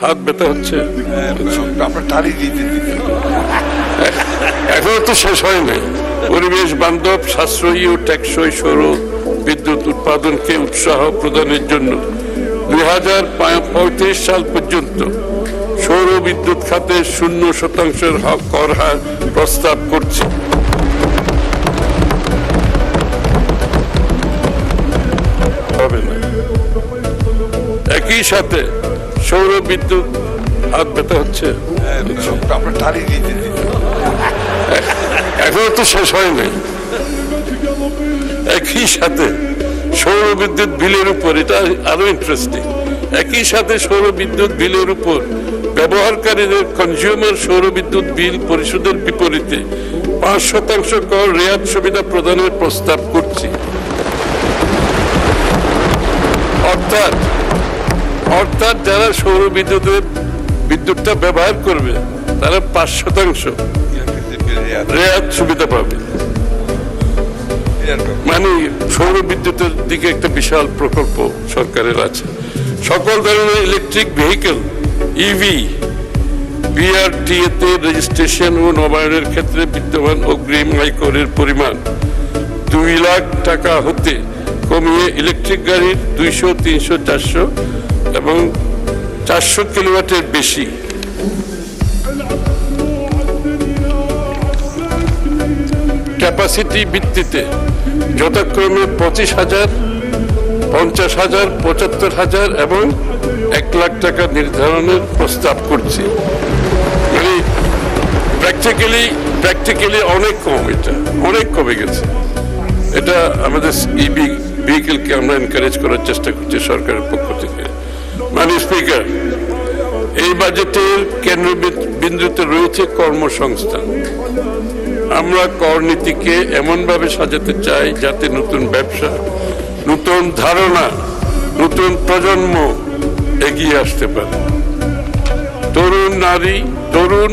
হাত ব্যথা হচ্ছে, আপনার টালি দিতে দিতে এখনো তো শেষ হয় নাই। পরিবেশ বান্ধব, সাশ্রয়ী ও টেকসই সৌর বিদ্যুৎ উৎপাদনকে উৎসাহ প্রদানের জন্য 2035 সাল পর্যন্ত সৌর বিদ্যুৎ খাতে 0% কর হার প্রস্তাব করছে। হবে না। একই সাথে সৌর বিদ্যুৎ, হাত ব্যথা হচ্ছে, আপনার টালি দিতে দিতে এখনো তো শেষ হয় নাই। একই সাথে সৌর বিদ্যুৎ বিলের উপর, এটা আরো ইন্টারেস্টিং, একই সাথে সৌর বিদ্যুৎ বিলের উপর ব্যবহারকারীদের কনজিউমার সৌর বিদ্যুৎ বিল পরিশোধের বিপরীতে 5% কর রেয়াত সুবিধা প্রদানের প্রস্তাব করছি। অর্থাৎ যারা সৌর বিদ্যুৎটা ব্যবহার করবে তারা 5% রেয়াত সুবিধা পাবে। মানে সৌর বিদ্যুতের দিকে একটা বিশাল প্রকল্প সরকারের আছে। সকল ধরনের ইলেকট্রিক ভেহিকেল ইভি বিআরটিএ তে রেজিস্ট্রেশন ও নবায়নের ক্ষেত্রে বিদ্যমান অগ্রিম আয়করের পরিমাণ 2 লাখ টাকা হতে কমিয়ে ইলেকট্রিক গাড়ির 200, 300, 400 এবং 400 কিলোওয়াটের বেশি ক্যাপাসিটি ভিত্তিতে যথাক্রমে 25,000, 50,000, 75,000 এবং 1 লাখ টাকা নির্ধারণের প্রস্তাব করছি। মানে প্র্যাকটিক্যালি অনেক কম, এটা অনেক কমে গেছে। এটা আমাদের ইভি ভেহিকেলকে আমরা এনকারেজ করার চেষ্টা করছি সরকারের পক্ষ থেকে। মানে স্পিকার, এই বাজেটের কেন্দ্রবিন্দুতে রয়েছে কর্মসংস্থান। আমরা কর নীতিকে এমনভাবে সাজাতে চাই যাতে নতুন ব্যবসা, নতুন ধারণা, নতুন প্রজন্ম এগিয়ে আসতে পারে। তরুণ নারী, তরুণ